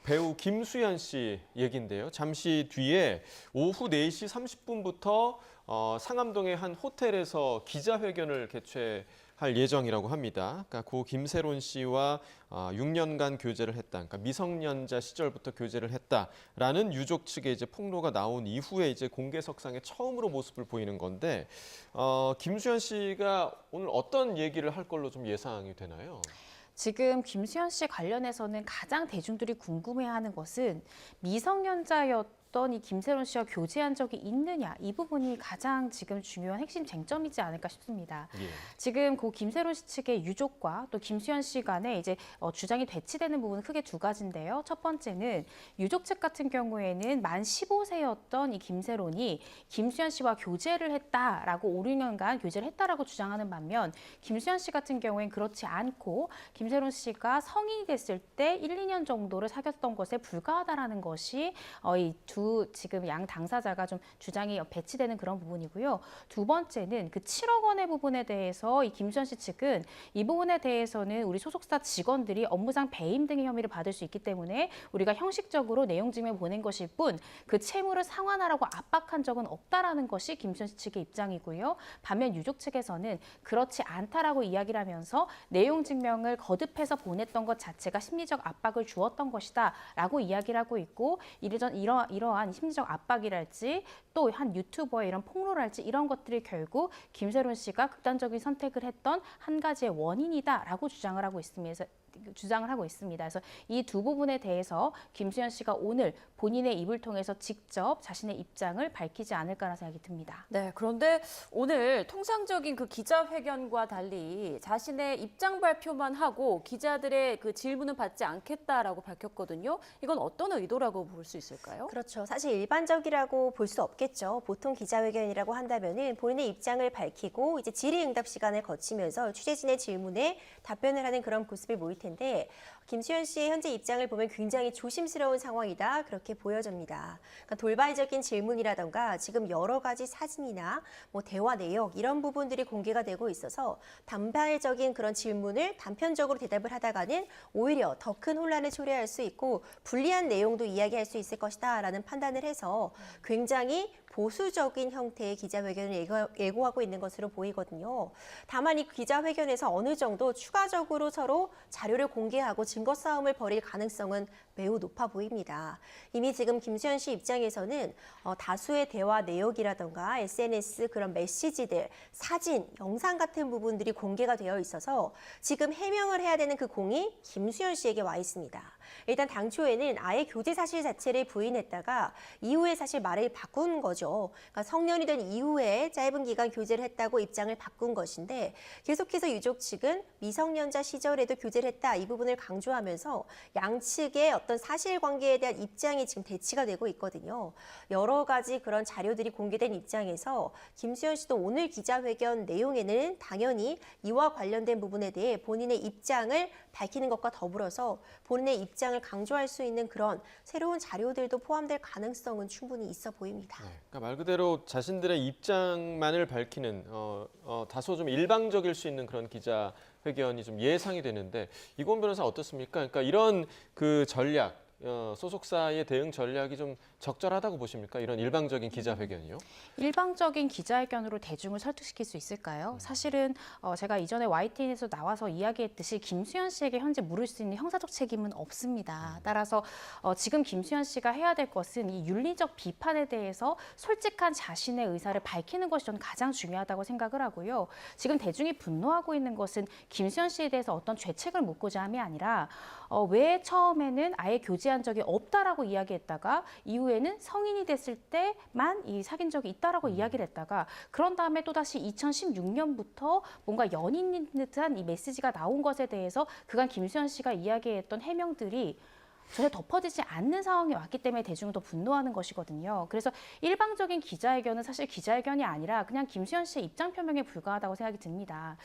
배우 김수현 씨 얘긴데요. 잠시 뒤에 오후 4시 30분부터 상암동의 한 호텔에서 기자회견을 개최할 예정이라고 합니다. 그러니까 고 김세론 씨와 6년간 교제를 했다. 그러니까 미성년자 시절부터 교제를 했다라는 유족 측의 이제 폭로가 나온 이후에 이제 공개석상에 처음으로 모습을 보이는 건데 김수현 씨가 오늘 어떤 얘기를 할 걸로 좀 예상이 되나요? 지금 김수현 씨 관련해서는 가장 대중들이 궁금해하는 것은 미성년자였던 이 김세론 씨와 교제한 적이 있느냐, 이 부분이 가장 지금 중요한 핵심 쟁점이지 않을까 싶습니다. 예. 지금 고 김세론 씨 측의 유족과 또 김수현 씨 간에 이제 주장이 대치되는 부분은 크게 두 가지인데요. 첫 번째는 유족 측 같은 경우에는 만 15세였던 이 김세론이 김수현 씨와 교제를 했다라고 5, 6년간 교제를 했다라고 주장하는 반면 김수현 씨 같은 경우에는 그렇지 않고 김세론 씨가 성인이 됐을 때 1, 2년 정도를 사귀었던 것에 불과하다라는 것이 이 두 지금 양 당사자가 좀 주장이 배치되는 그런 부분이고요. 두 번째는 그 7억 원의 부분에 대해서 이 김수현 씨 측은 이 부분에 대해서는 우리 소속사 직원들이 업무상 배임 등의 혐의를 받을 수 있기 때문에 우리가 형식적으로 내용 증명 보낸 것일 뿐 그 채무를 상환하라고 압박한 적은 없다라는 것이 김수현 씨 측의 입장이고요. 반면 유족 측에서는 그렇지 않다라고 이야기를 하면서 내용 증명을 거듭해서 보냈던 것 자체가 심리적 압박을 주었던 것이다라고 이야기를 하고 있고 이러한 심리적 압박이랄지 또 한 유튜버의 이런 폭로랄지 이런 것들이 결국 김세론 씨가 극단적인 선택을 했던 한 가지의 원인이다라고 주장을 하고 있습니다. 그래서 이 두 부분에 대해서 김수현 씨가 오늘 본인의 입을 통해서 직접 자신의 입장을 밝히지 않을까라는 생각이 듭니다. 네, 그런데 오늘 통상적인 그 기자회견과 달리 자신의 입장 발표만 하고 기자들의 그 질문은 받지 않겠다라고 밝혔거든요. 이건 어떤 의도라고 볼 수 있을까요? 그렇죠. 사실 일반적이라고 볼 수 없겠죠. 보통 기자회견이라고 한다면은 본인의 입장을 밝히고 이제 질의응답 시간을 거치면서 취재진의 질문에 답변을 하는 그런 모습이 보일 텐데 김수현 씨의 현재 입장을 보면 굉장히 조심스러운 상황이다 그렇게 보여집니다. 그러니까 돌발적인 질문이라던가 지금 여러 가지 사진이나 뭐 대화 내역 이런 부분들이 공개가 되고 있어서 단발적인 그런 질문을 단편적으로 대답을 하다가는 오히려 더 큰 혼란을 초래할 수 있고 불리한 내용도 이야기할 수 있을 것이다라는 판단을 해서 굉장히 보수적인 형태의 기자회견을 예고하고 있는 것으로 보이거든요. 다만 이 기자회견에서 어느 정도 추가적으로 서로 자료를 공개하고 증거 싸움을 벌일 가능성은 매우 높아 보입니다. 이미 지금 김수현 씨 입장에서는 다수의 대화 내역이라던가 SNS 그런 메시지들, 사진, 영상 같은 부분들이 공개가 되어 있어서 지금 해명을 해야 되는 그 공이 김수현 씨에게 와 있습니다. 일단 당초에는 아예 교제 사실 자체를 부인했다가 이후에 사실 말을 바꾼 거죠. 그러니까 성년이 된 이후에 짧은 기간 교제를 했다고 입장을 바꾼 것인데 계속해서 유족 측은 미성년자 시절에도 교제를 했다 이 부분을 강조하면서 양측의 어떤 사실관계에 대한 입장이 지금 대치가 되고 있거든요. 여러 가지 그런 자료들이 공개된 입장에서 김수현 씨도 오늘 기자회견 내용에는 당연히 이와 관련된 부분에 대해 본인의 입장을 밝히는 것과 더불어서 본인의 입장을 강조할 수 있는 그런 새로운 자료들도 포함될 가능성은 충분히 있어 보입니다. 네, 그러니까 말 그대로 자신들의 입장만을 밝히는 다소 좀 일방적일 수 있는 그런 기자회견이 좀 예상이 되는데 이건 변호사 어떻습니까? 그러니까 이런 그 전략, 소속사의 대응 전략이 좀 적절하다고 보십니까? 이런 일방적인 기자회견이요? 일방적인 기자회견으로 대중을 설득시킬 수 있을까요? 사실은 제가 이전에 YTN에서 나와서 이야기했듯이 김수현 씨에게 현재 물을 수 있는 형사적 책임은 없습니다. 따라서 지금 김수현 씨가 해야 될 것은 이 윤리적 비판에 대해서 솔직한 자신의 의사를 밝히는 것이 저는 가장 중요하다고 생각을 하고요. 지금 대중이 분노하고 있는 것은 김수현 씨에 대해서 어떤 죄책을 묻고자 함이 아니라 왜 처음에는 아예 교제한 적이 없다라고 이야기했다가 이후에는 성인이 됐을 때만 이 사귄 적이 있다라고 이야기를 했다가 그런 다음에 또다시 2016년부터 뭔가 연인인 듯한 이 메시지가 나온 것에 대해서 그간 김수현 씨가 이야기했던 해명들이 전혀 덮어지지 않는 상황이 왔기 때문에 대중은 더 분노하는 것이거든요. 그래서 일방적인 기자회견은 사실 기자회견이 아니라 그냥 김수현 씨의 입장 표명에 불과하다고 생각이 듭니다.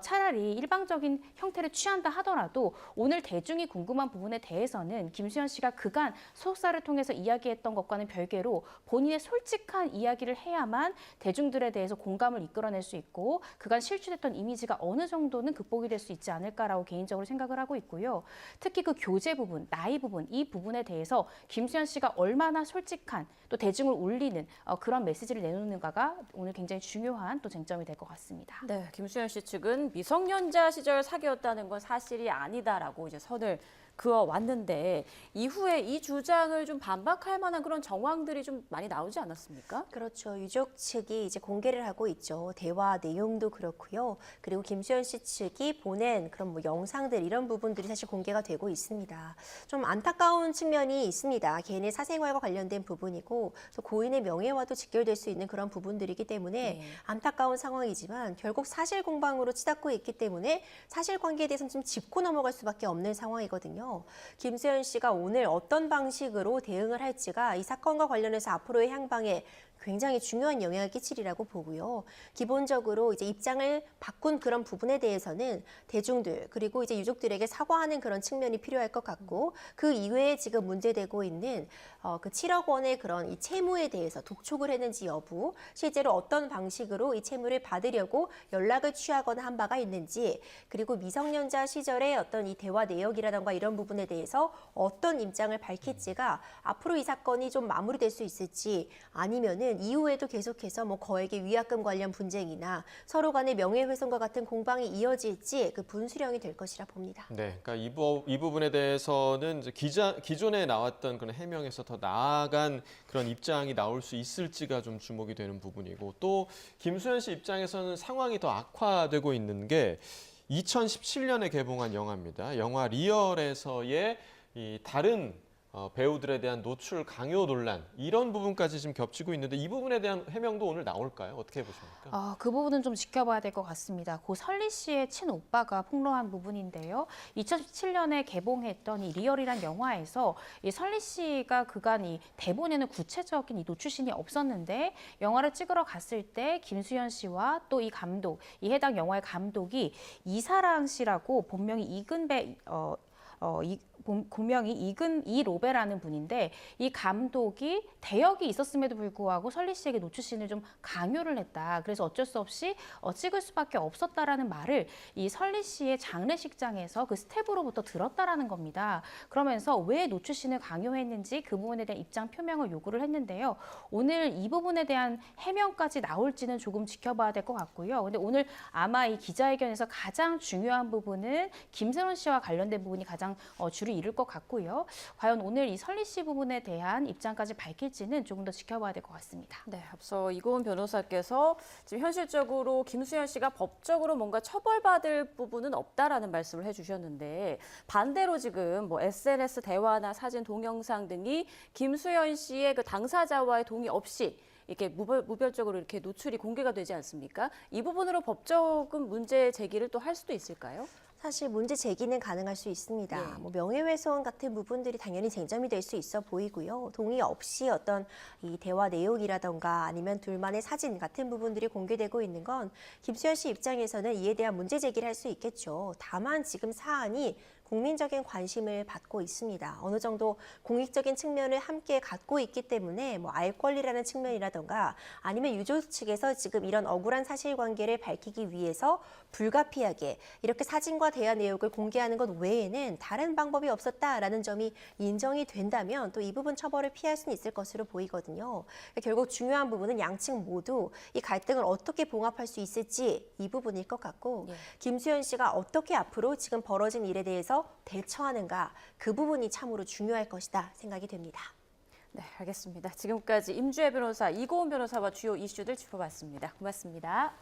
차라리 일방적인 형태를 취한다 하더라도 오늘 대중이 궁금한 부분에 대해서는 김수현 씨가 그간 소속사를 통해서 이야기했던 것과는 별개로 본인의 솔직한 이야기를 해야만 대중들에 대해서 공감을 이끌어낼 수 있고 그간 실추됐던 이미지가 어느 정도는 극복이 될 수 있지 않을까라고 개인적으로 생각을 하고 있고요. 특히 그 교제 부분, 나이 부분 이 부분에 대해서 김수현 씨가 얼마나 솔직한 또 대중을 울리는 그런 메시지를 내놓는가가 오늘 굉장히 중요한 또 쟁점이 될 것 같습니다. 네, 김수현 씨 측은 미성년자 시절 사귀었다는 건 사실이 아니다라고 이제 선을 그어 왔는데 이후에 이 주장을 좀 반박할 만한 그런 정황들이 좀 많이 나오지 않았습니까? 그렇죠. 유족 측이 이제 공개를 하고 있죠. 대화 내용도 그렇고요. 그리고 김수현 씨 측이 보낸 그런 뭐 영상들 이런 부분들이 사실 공개가 되고 있습니다. 좀 안타까운 측면이 있습니다. 개인의 사생활과 관련된 부분이고 또 고인의 명예와도 직결될 수 있는 그런 부분들이기 때문에 안타까운 상황이지만 결국 사실 공방으로 치닫고 있기 때문에 사실관계에 대해서는 좀 짚고 넘어갈 수밖에 없는 상황이거든요. 김수현 씨가 오늘 어떤 방식으로 대응을 할지가 이 사건과 관련해서 앞으로의 향방에 굉장히 중요한 영향을 끼치리라고 보고요. 기본적으로 이제 입장을 바꾼 그런 부분에 대해서는 대중들 그리고 이제 유족들에게 사과하는 그런 측면이 필요할 것 같고 그 이외에 지금 문제되고 있는 그 7억 원의 그런 이 채무에 대해서 독촉을 했는지 여부, 실제로 어떤 방식으로 이 채무를 받으려고 연락을 취하거나 한 바가 있는지, 그리고 미성년자 시절의 어떤 이 대화 내역이라던가 이런 부분에 대해서 어떤 입장을 밝힐지가 앞으로 이 사건이 좀 마무리될 수 있을지 아니면은 이후에도 계속해서 뭐 거액의 위약금 관련 분쟁이나 서로 간의 명예훼손과 같은 공방이 이어질지 그 분수령이 될 것이라 봅니다. 네, 그러니까 이 부분에 대해서는 이제 기존에 나왔던 그런 해명에서 더 나아간 그런 입장이 나올 수 있을지가 좀 주목이 되는 부분이고, 또 김수현 씨 입장에서는 상황이 더 악화되고 있는 게 2017년에 개봉한 영화입니다. 영화 리얼에서의 이 다른 배우들에 대한 노출 강요 논란, 이런 부분까지 지금 겹치고 있는데 이 부분에 대한 해명도 오늘 나올까요? 어떻게 보십니까? 그 부분은 좀 지켜봐야 될 것 같습니다. 고 설리 씨의 친오빠가 폭로한 부분인데요. 2017년에 개봉했던 이 리얼이란 영화에서 이 설리 씨가 그간 이 대본에는 구체적인 이 노출신이 없었는데 영화를 찍으러 갔을 때 김수현 씨와 또 이 감독, 이 해당 영화의 감독이 이사랑 씨라고 본명이 본명이 이로베라는 분인데 이 감독이 대역이 있었음에도 불구하고 설리 씨에게 노출신을 좀 강요를 했다. 그래서 어쩔 수 없이 찍을 수밖에 없었다라는 말을 이 설리 씨의 장례식장에서 그 스태프로부터 들었다라는 겁니다. 그러면서 왜 노출신을 강요했는지 그 부분에 대한 입장 표명을 요구를 했는데요. 오늘 이 부분에 대한 해명까지 나올지는 조금 지켜봐야 될 것 같고요. 근데 오늘 아마 이 기자회견에서 가장 중요한 부분은 김세론 씨와 관련된 부분이 가장 줄이 이룰 것 같고요. 과연 오늘 이 설리 씨 부분에 대한 입장까지 밝힐지는 조금 더 지켜봐야 될 것 같습니다. 네, 앞서 이고은 변호사께서 지금 현실적으로 김수현 씨가 법적으로 뭔가 처벌받을 부분은 없다라는 말씀을 해주셨는데, 반대로 지금 뭐 SNS 대화나 사진, 동영상 등이 김수현 씨의 그 당사자와의 동의 없이 이렇게 무별적으로 이렇게 노출이 공개가 되지 않습니까? 이 부분으로 법적인 문제 제기를 또 할 수도 있을까요? 사실 문제 제기는 가능할 수 있습니다. 뭐 명예훼손 같은 부분들이 당연히 쟁점이 될 수 있어 보이고요. 동의 없이 어떤 이 대화 내용이라던가 아니면 둘만의 사진 같은 부분들이 공개되고 있는 건 김수현 씨 입장에서는 이에 대한 문제 제기를 할 수 있겠죠. 다만 지금 사안이 국민적인 관심을 받고 있습니다. 어느 정도 공익적인 측면을 함께 갖고 있기 때문에 뭐 알 권리라는 측면이라던가 아니면 유족 측에서 지금 이런 억울한 사실관계를 밝히기 위해서 불가피하게 이렇게 사진과 대화 내역을 공개하는 것 외에는 다른 방법이 없었다라는 점이 인정이 된다면 또 이 부분 처벌을 피할 수는 있을 것으로 보이거든요. 결국 중요한 부분은 양측 모두 이 갈등을 어떻게 봉합할 수 있을지 이 부분일 것 같고 김수현 씨가 어떻게 앞으로 지금 벌어진 일에 대해서 대처하는가, 그 부분이 참으로 중요할 것이다 생각이 됩니다. 네, 알겠습니다. 지금까지 임주혜 변호사, 이고은 변호사와 주요 이슈들 짚어봤습니다. 고맙습니다.